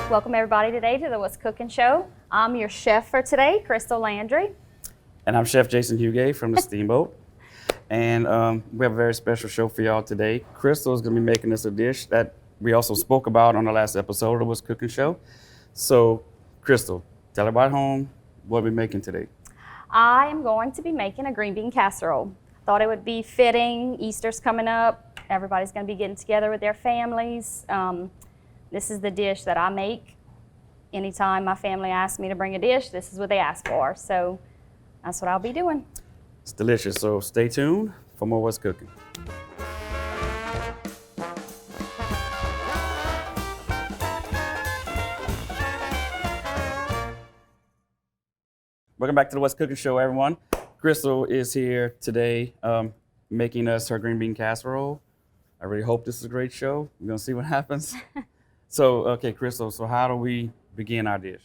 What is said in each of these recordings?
Welcome everybody today to the What's Cooking Show. I'm your chef for today, Crystal Landry. And I'm Chef Jason Hugay from the Steamboat. And we have a very special show for y'all today. Crystal is going to be making us a dish that we also spoke about on the last episode of the What's Cooking Show. So, Crystal, tell everybody at home what we're making today. I am going to be making a green bean casserole. Thought it would be fitting. Easter's coming up. Everybody's going to be getting together with their families. This is the dish that I make. Anytime my family asks me to bring a dish, this is what they ask for. So that's what I'll be doing. It's delicious, so stay tuned for more What's Cooking. Welcome back to the What's Cooking Show, everyone. Crystal is here today making us her green bean casserole. I really hope this is a great show. We're going to see what happens. So, okay, Crystal, so how do we begin our dish?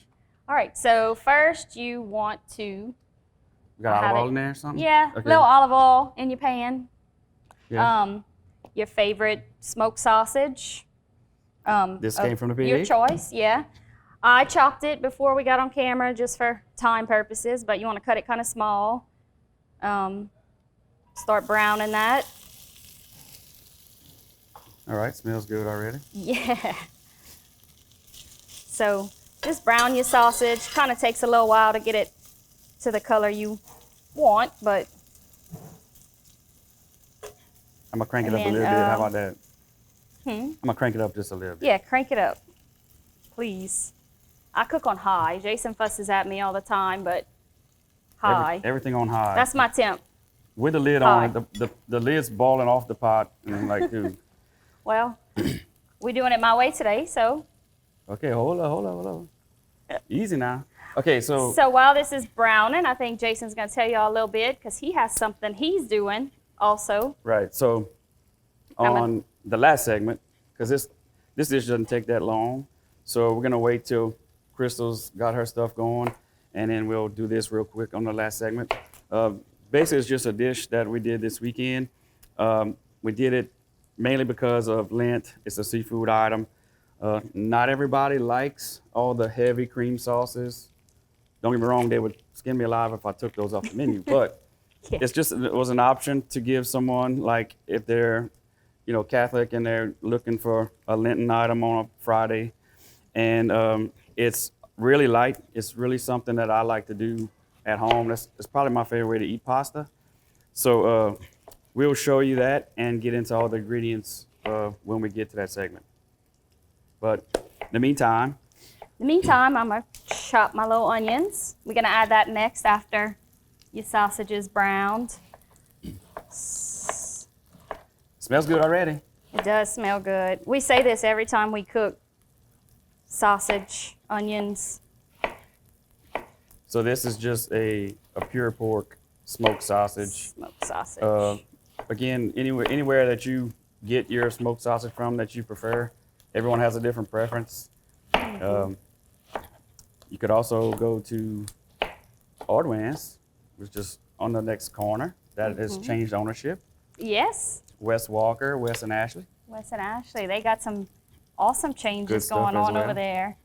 All right, so first you want to... You got olive oil in there or something? Yeah, okay. Little olive oil in your pan. Yeah. Your favorite smoked sausage. This came from the PH? Your choice, yeah. I chopped it before we got on camera just for time purposes, but you want to cut it kind of small. Start browning that. All right, smells good already. Yeah. So just brown your sausage. Kind of takes a little while to get it to the color you want, but... I'm going to crank it up a little bit. How about that? I'm going to crank it up just a little bit. Yeah, crank it up, please. I cook on high. Jason fusses at me all the time, but high. Everything on high. That's my temp. With the lid high. on it, the lid's balling off the pot. And I'm like, dude. Well, we're doing it my way today, so... Okay, hold on. Easy now. Okay, so... So while this is browning, I think Jason's going to tell y'all a little bit because he has something he's doing also. Right, so on the last segment, because this dish doesn't take that long, so we're going to wait till Crystal's got her stuff going, and then we'll do this real quick on the last segment. Basically, it's just a dish that we did this weekend. We did it mainly because of Lent. It's a seafood item. Not everybody likes all the heavy cream sauces. Don't get me wrong, they would skin me alive if I took those off the menu, but Yeah. it was an option to give someone, like if they're, Catholic and they're looking for a Lenten item on a Friday. And it's really light. It's really something that I like to do at home. It's probably my favorite way to eat pasta. So we'll show you that and get into all the ingredients when we get to that segment. But in the meantime, I'm going to chop my little onions. We're going to add that next after your sausage is browned. smells good already. It does smell good. We say this every time we cook sausage, onions. So this is just a pure pork smoked sausage. Smoked sausage. Again, anywhere that you get your smoked sausage from that you prefer, everyone has a different preference. You could also go to Ordwans, which is just on the next corner. That has changed ownership. Yes. Wes Walker, Wes and Ashley. Wes and Ashley, they got some awesome changes going as on well. over there.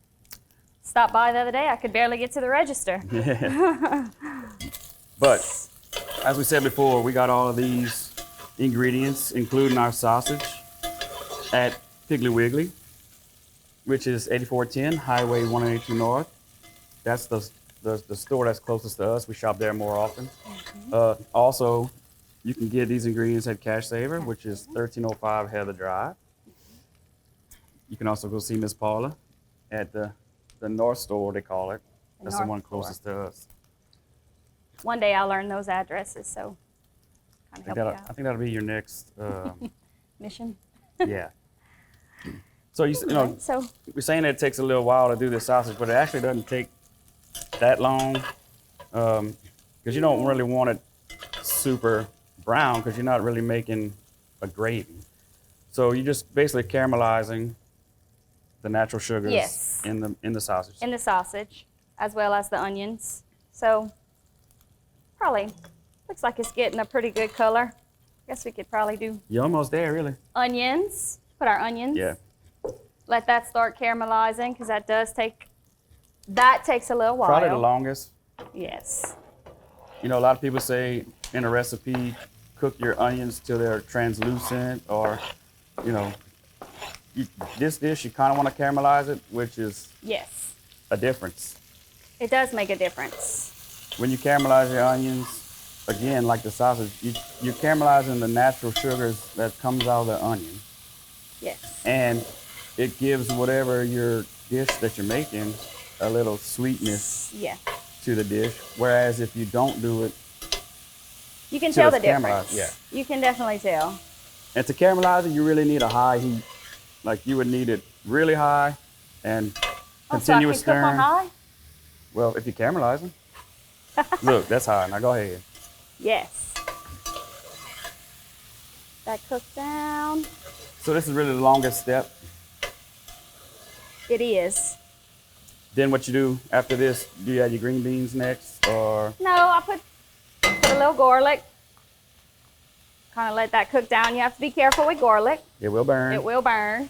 Stopped by the other day, I could barely get to the register. Yeah. But as we said before, we got all of these ingredients, including our sausage, at Piggly Wiggly, which is 8410 Highway 182 North. That's the store that's closest to us. We shop there more often. Also, you can get these ingredients at Cash Saver, which is 1305 Heather Drive. You can also go see Miss Paula at the North Store, they call it. That's the one closest to us. One day I'll learn those addresses, so kind of help you I out. think that'll be your next Mission. yeah. So So we're saying that it takes a little while to do this sausage, but it actually doesn't take that long because you don't really want it super brown because you're not really making a gravy. So you're just basically caramelizing the natural sugars in the sausage. in the sausage, as well as the onions. So probably looks like it's getting a pretty good color. Guess we could probably do You're almost there, really. onions. Put our onions. Yeah. Let that start caramelizing because that takes a little while. Probably the longest. Yes. You know, a lot of people say in a recipe, cook your onions till they're translucent, or, you know, this dish you kind of want to caramelize it, which is Yes. a difference. It does make a difference. When you caramelize your onions, again, like the sausage, you're caramelizing the natural sugars that comes out of the onion. Yes. And it gives whatever your dish that you're making a little sweetness Yeah. to the dish. Whereas if you don't do it, You can till tell the it's caramelized, difference. yeah. You can definitely tell. and to caramelize it, you really need a high heat. Like you would need it really high and continuous so I can cook on stirring. high? Well, if you're caramelizing, look, that's high. Now go ahead. Yes. That cooked down. So this is really the longest step. It is. Then what you do after this, do you add your green beans next, or? No, I put a little garlic. Kind of let that cook down. You have to be careful with garlic. It will burn. It will burn.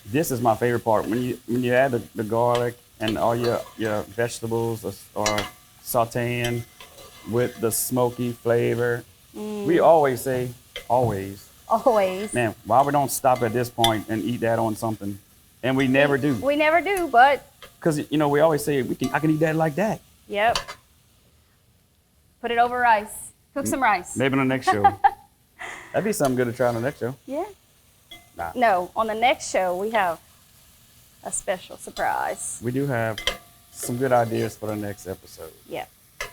This is my favorite part. When you add the garlic and all your vegetables are sauteing with the smoky flavor. We always say, always, Always. man, why we don't stop at this point and eat that on something? And we never do. We never do, but Because, you know, we always say, I can eat that like that. yep. Put it over rice. Cook some rice. Maybe on the next show. That'd be something good to try on the next show. Yeah. Nah. No, on the next show we have a special surprise. We do have some good ideas for the next episode. Yep. I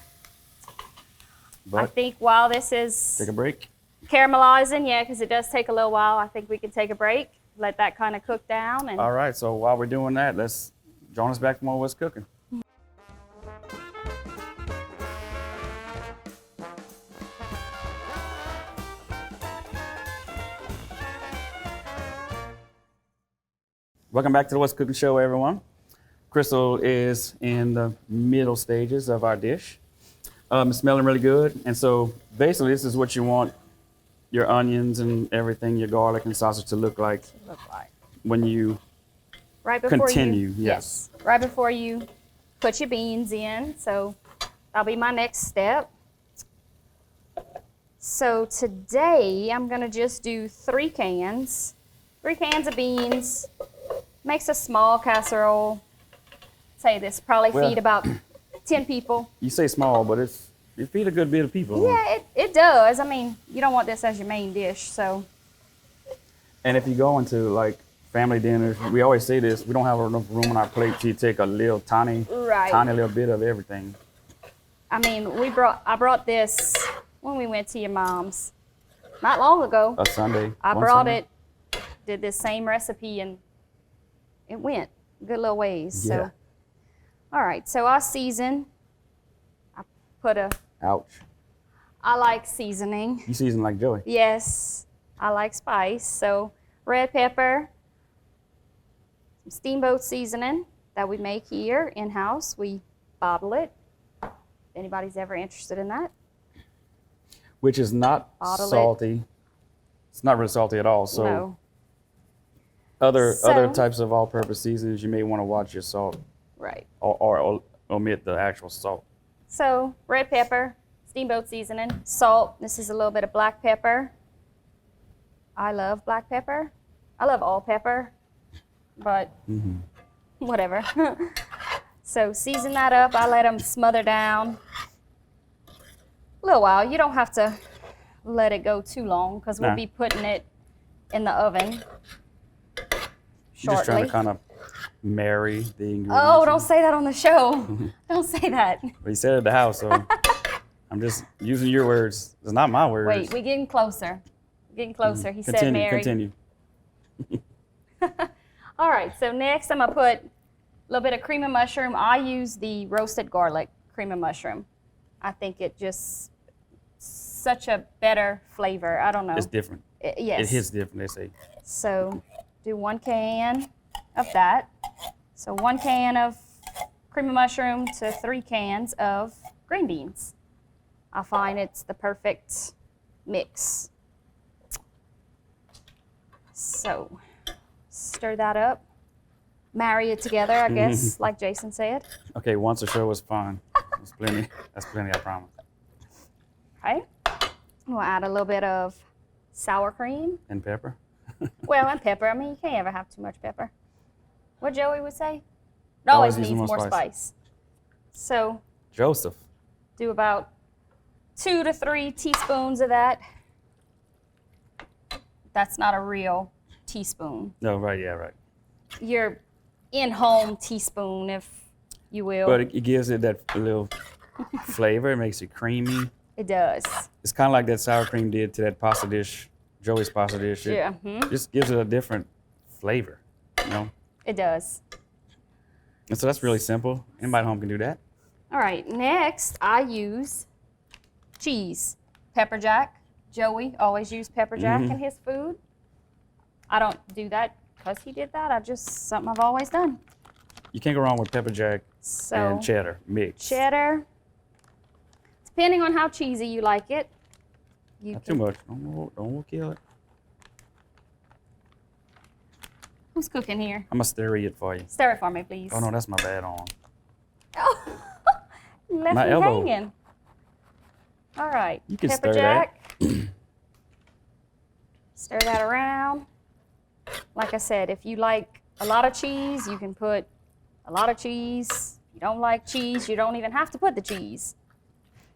But think while this is take a break. caramelizing, yeah, because it does take a little while, I think we can take a break, let that kind of cook down. And All right, so while we're doing that, let's join us back for more What's Cooking. Welcome back to the What's Cooking Show, everyone. Crystal is in the middle stages of our dish. It's smelling really good. And so basically this is what you want your onions and everything, your garlic and sausage to look like when you right before continue, you, yes. right before you put your beans in. So that'll be my next step. So today I'm gonna just do 3 cans. 3 cans of beans. Makes a small casserole. Say this, probably Well, feed about 10 people. You say small, but it feed a good bit of people. Yeah, it does. I mean, you don't want this as your main dish, so. And if you go into like family dinners, we always say this, we don't have enough room on our plate to take a little tiny little bit of everything. I mean, I brought this when we went to your mom's not long ago. A Sunday. I one brought Sunday. it, did this same recipe, and it went a good little ways. Yeah. So, all right, so I season. I put Ouch. I like seasoning. You season like Joey. Yes, I like spice. So red pepper, some steamboat seasoning that we make here in-house. We bottle it. If anybody's ever interested in that. Which is not Bottle it. salty. It's not really salty at all. So No. other So- types of all-purpose seasonings, you may want to watch your salt Right. or omit the actual salt. So red pepper, steamboat seasoning, salt. This is a little bit of black pepper. I love black pepper. I love all pepper, but whatever. So season that up. I let them smother down a little while. You don't have to let it go too long because we'll Nah. be putting it in the oven You're just trying shortly. to kind of marry the ingredients. Oh, don't say that on the show. Don't say that. Well, you said it at the house, so I'm just using your words. It's not my words. Wait, we're getting closer. We're getting closer. He said Mary. Continue. All right, so next I'm gonna put a little bit of cream of mushroom. I use the roasted garlic cream of mushroom. I think it just such a better flavor. I don't know. It's different. Yes. It hits different, they say. So do 1 can of that. So 1 can of cream of mushroom to 3 cans of green beans. I find it's the perfect mix. So stir that up. Marry it together, I guess, like Jason said. Okay, once a show was fun. That's plenty. That's plenty, I promise. Okay. We'll add a little bit of sour cream. And pepper. Well, and pepper. I mean, you can't ever have too much pepper. What Joey would say? It always needs more spice. So Joseph. do about 2 to 3 teaspoons of that. That's not a real teaspoon. No, right, yeah, right. Your in-home teaspoon, if you will. But it gives it that little flavor. It makes it creamy. It does. It's kind of like that sour cream did to that pasta dish, Joey's pasta dish. It just gives it a different flavor, you know? It does. And so that's really simple. Anybody at home can do that. All right, next I use cheese. Pepper jack. Joey always used pepper jack in his food. I don't do that because he did that. I just, something I've always done. You can't go wrong with pepper jack and cheddar mix. Cheddar. Depending on how cheesy you like it. Not too much. Don't kill it. Who's cooking here? I'm going to stir it for you. Stir it for me, please. Oh, no, that's my bad arm. Oh, left My me elbow. hanging. All right. You can Pepper stir jack. Stir that around. Like I said, if you like a lot of cheese, you can put a lot of cheese. If you don't like cheese, you don't even have to put the cheese.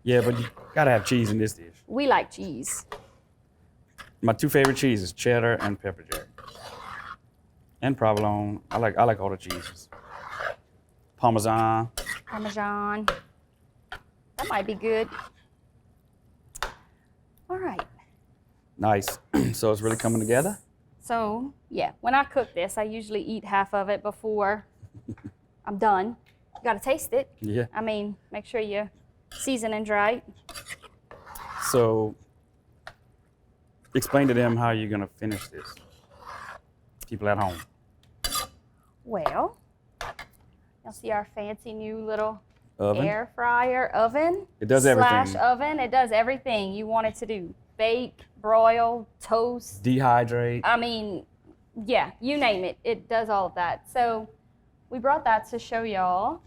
Yeah, but you got to have cheese in this dish. We like cheese. My 2 favorite cheeses, cheddar and pepper jack. And provolone. I like all the cheeses. Parmesan. Parmesan. That might be good. All right. Nice. So it's really coming together? So, yeah, when I cook this, I usually eat half of it before I'm done. You got to taste it. Yeah. I mean, make sure your seasoning's right. So explain to them how you're going to finish this. People at home. Well, you'll see our fancy new little Oven. air fryer oven. It does slash everything. oven. It does everything you want it to do. Bake, broil, toast. Dehydrate. I mean, yeah, you name it. It does all of that. So we brought that to show y'all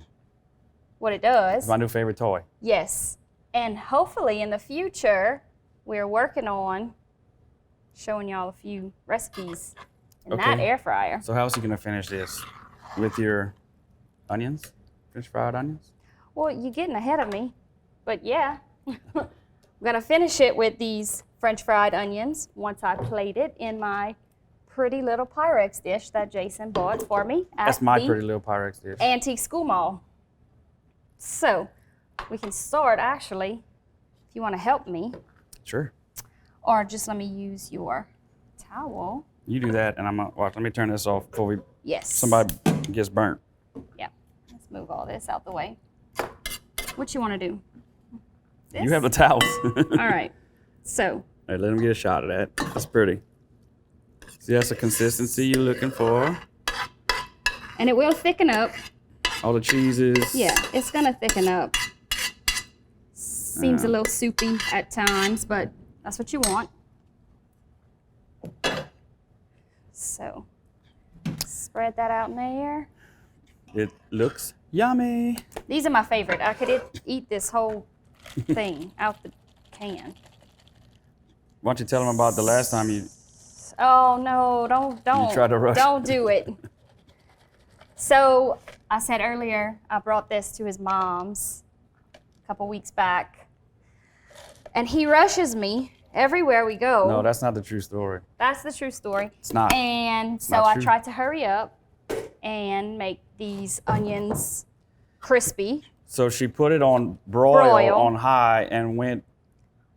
what it does. It's my new favorite toy. Yes. And hopefully in the future, we're working on showing y'all a few recipes in that air fryer. So how else are you going to finish this? With your onions? French fried onions? Well, you're getting ahead of me. But yeah, I'm going to finish it with these French fried onions once I plate it in my pretty little Pyrex dish that Jason bought for me at That's my the pretty little Pyrex dish. Antique School Mall. So we can start actually, if you want to help me, Sure. or just let me use your towel. You do that, and I'm going to watch. Let me turn this off before Yes. somebody gets burnt. Yeah. Let's move all this out the way. What you want to do? This? You have the towels. All right. So. All right, let them get a shot of that. That's pretty. See, that's the consistency you're looking for. And it will thicken up. All the cheeses. Yeah, it's going to thicken up. Seems a little soupy at times, but that's what you want. So, spread that out in there. It looks yummy. These are my favorite. I could eat this whole thing out the can. Why don't you tell them about the last time you... Oh no, don't. You tried to rush. Don't do it. So I said earlier, I brought this to his mom's a couple weeks back, and he rushes me everywhere we go. No, that's not the true story. That's the true story. It's not. And so Not I true. tried to hurry up and make these onions crispy So she put it on broil on high and went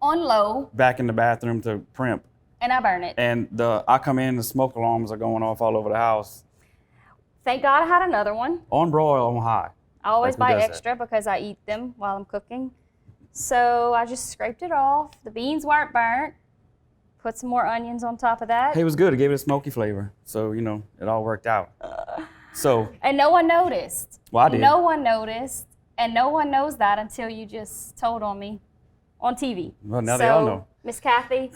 on low, back in the bathroom to primp. and I burn it. And I come in, the smoke alarms are going off all over the house. Thank God I had another one. On broil on high. I always Like, who buy does that? extra because I eat them while I'm cooking. So I just scraped it off. The beans weren't burnt. Put some more onions on top of that. Hey, it was good. It gave it a smoky flavor. So, it all worked out. So, And no one noticed. well, I did. No one noticed. And no one knows that until you just told on me on TV. Well, now they all know. Miss Kathy,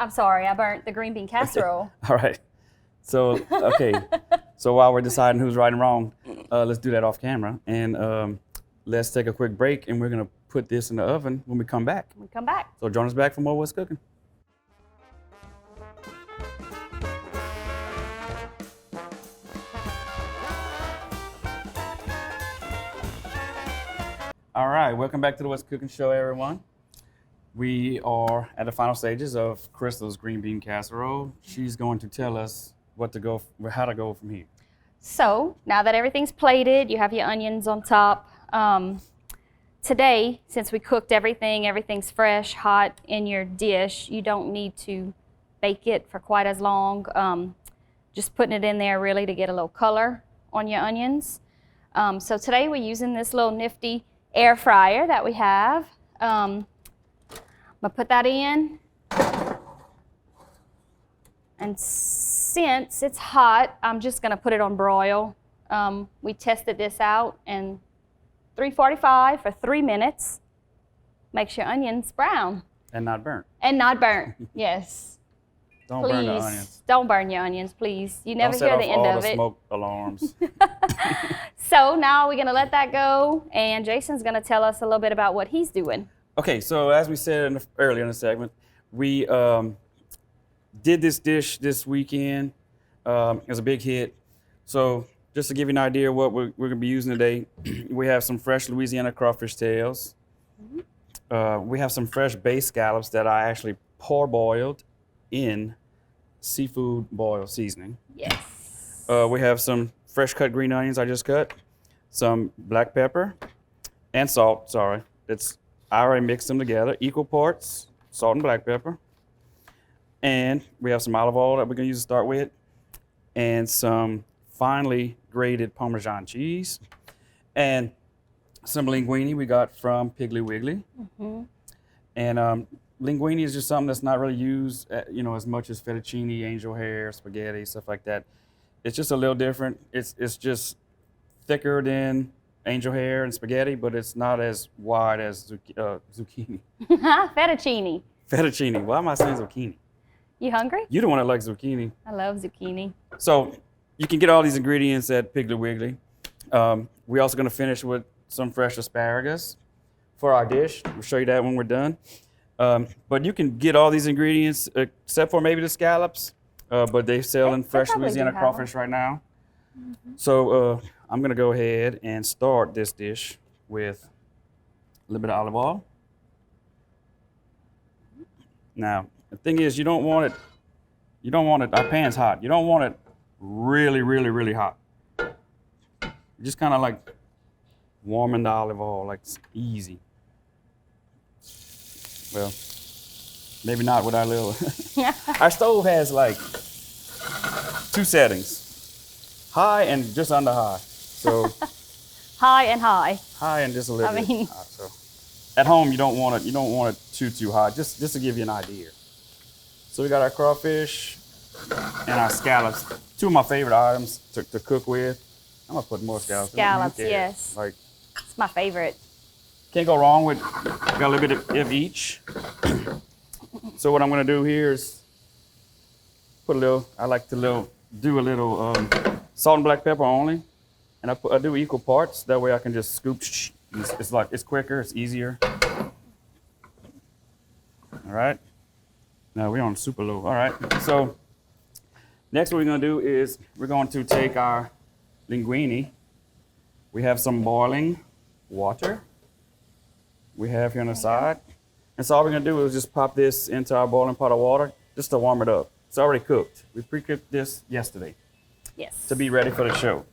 I'm sorry, I burnt the green bean casserole. All right. So, okay. So while we're deciding who's right and wrong, let's do that off camera. And let's take a quick break, and we're going to put this in the oven when we come back. We come back. So join us back for more What's Cooking. All right, welcome back to the What's Cooking show, everyone. We are at the final stages of Crystal's green bean casserole. She's going to tell us how to go from here. So now that everything's plated, you have your onions on top. Today, since we cooked everything, everything's fresh, hot in your dish, you don't need to bake it for quite as long. Just putting it in there really to get a little color on your onions. So today we're using this little nifty air fryer that we have. I'm gonna put that in. And since it's hot, I'm just gonna put it on broil. We tested this out in 345 for 3 minutes. Makes your onions brown. And not burnt. And not burnt, yes. Don't Please, burn the onions. don't burn your onions, please. You never Don't hear set the off end all of the it. smoke alarms. So now we're gonna let that go, and Jason's gonna tell us a little bit about what he's doing. Okay, so as we said earlier in the segment, we did this dish this weekend. It was a big hit. So just to give you an idea of what we're going to be using today, we have some fresh Louisiana crawfish tails. We have some fresh bay scallops that I actually parboiled in seafood boil seasoning. Yes. We have some fresh cut green onions I just cut, some black pepper, and salt. Sorry, I already mixed them together, equal parts salt and black pepper. And we have some olive oil that we're going to use to start with, and some finely grated Parmesan cheese, and some linguine we got from Piggly Wiggly. And linguine is just something that's not really used, as much as fettuccine, angel hair, spaghetti, stuff like that. It's just a little different. It's just thicker than angel hair and spaghetti, but it's not as wide as zucchini. Fettuccine. Fettuccine. Why am I saying zucchini? You hungry? You're the one that likes zucchini. I love zucchini. So you can get all these ingredients at Piggly Wiggly. We're also going to finish with some fresh asparagus for our dish. We'll show you that when we're done. But you can get all these ingredients except for maybe the scallops, but they're selling fresh probably Louisiana do have crawfish right now. So I'm going to go ahead and start this dish with a little bit of olive oil. Now, the thing is, you don't want it, our pan's hot. You don't want it really, really, really hot. Just kind of like warming the olive oil, like it's easy. Well, maybe not with our little, our stove has like 2 settings, high and just under high. So High and high. high and just a little I bit mean- high. So at home, you don't want it too hot, just to give you an idea. So we got our crawfish and our scallops, 2 of my favorite items to cook with. I'm gonna put more scallops. Scallops, Who cares? yes. Like, It's my favorite. can't go wrong with, got a little bit of each. So what I'm gonna do here is put a little, I like to do a little salt and black pepper only. And I do equal parts, that way I can just scoop. It's quicker, it's easier. All right. Now we're on super low. All right. So next what we're gonna do is we're going to take our linguine. We have some boiling water we have here on the side. And so all we're gonna do is just pop this into our boiling pot of water just to warm it up. It's already cooked. We pre-cooked this yesterday Yes. to be ready for the show.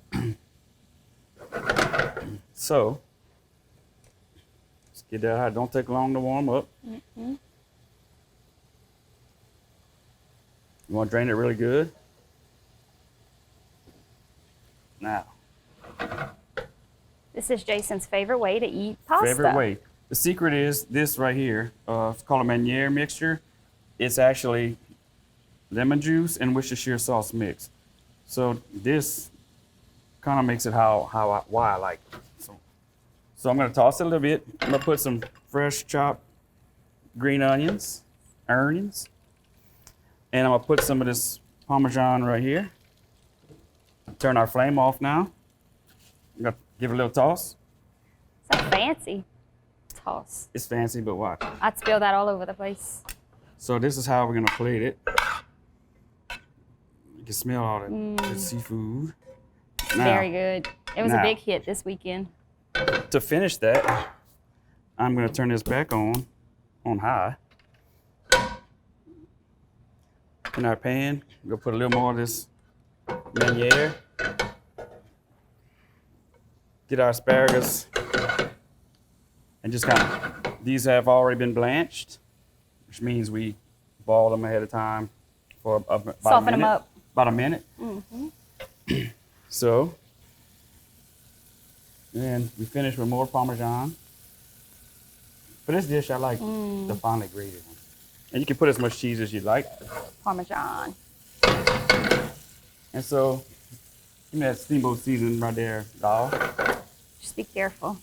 So let's get that hot. Don't take long to warm up. You want to drain it really good. Now, This is Jason's favorite way to eat pasta. favorite way. The secret is this right here. It's called a Meunier mixture. It's actually lemon juice and Worcestershire sauce mix. So this kind of makes it why I like it. So I'm going to toss it a little bit. I'm going to put some fresh chopped green onions. And I'm gonna put some of this Parmesan right here. Turn our flame off now. I'm gonna give it a little toss. So fancy. Toss. It's fancy, but watch. I'd spill that all over the place. So this is how we're gonna plate it. You can smell all the seafood. Now, Very good. It was a now. big hit this weekend. To finish that, I'm gonna turn this back on high. In our pan, we'll put a little more of this meuniere. Get our asparagus, and just kind of, these have already been blanched, which means we boiled them ahead of time for about Soften a minute. them up. About a minute. So, and we finish with more Parmesan. For this dish, I like the finely grated one. And you can put as much cheese as you like. Parmesan. And so, give me that steamboat seasoning right there, doll. Just be careful.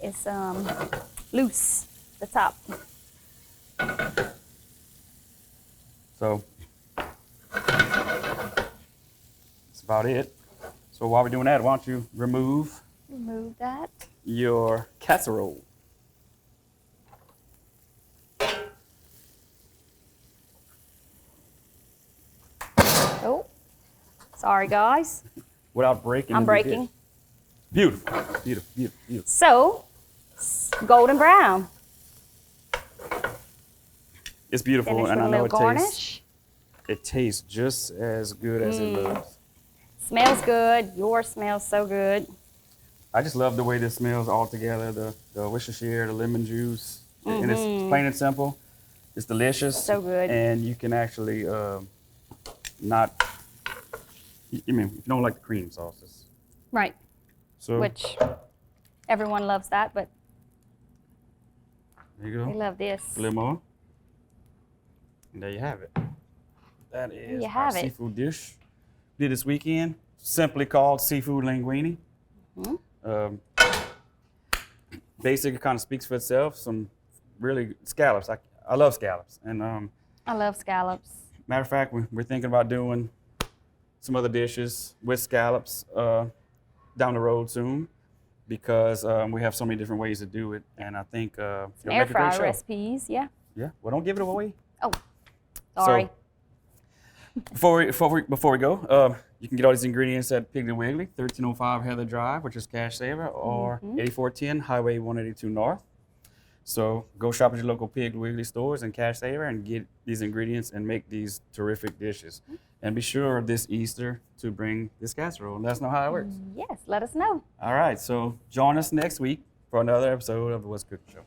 It's loose, the top. So, that's about it. So while we're doing that, why don't you remove Remove that. your casserole. Oh, sorry guys. Without breaking. I'm the breaking. dish. Beautiful, beautiful, beautiful, beautiful. So, golden brown. It's beautiful, Finish and with I a know little garnish. it tastes just as good as it looks. Smells good. Yours smells so good. I just love the way this smells all together. The Worcestershire, the lemon juice, and it's plain and simple. It's delicious. So good. And you can actually not. I mean, if you don't like the cream sauces, Right. so Which everyone loves that, but there you we go. love this. A little more. And there you have it. That is you our have it. seafood dish. Did this weekend. Simply called seafood linguine. Basic, it kind of speaks for itself. Some really scallops. I love scallops. And I love scallops. matter of fact, we're thinking about doing some other dishes with scallops down the road soon, because we have so many different ways to do it. And I think it'll Air make a great fryer show. recipes, yeah. Yeah. Well, don't give it away. Oh, sorry. Before we go, you can get all these ingredients at Piggly Wiggly, 1305 Heather Drive, which is Casseraole, or 8410 Highway 182 North. So go shop at your local Piggly Wiggly stores and Casseraole and get these ingredients and make these terrific dishes. And be sure this Easter to bring this casserole and let us know how it works. Yes, let us know. All right, so join us next week for another episode of the What's Cooking Show.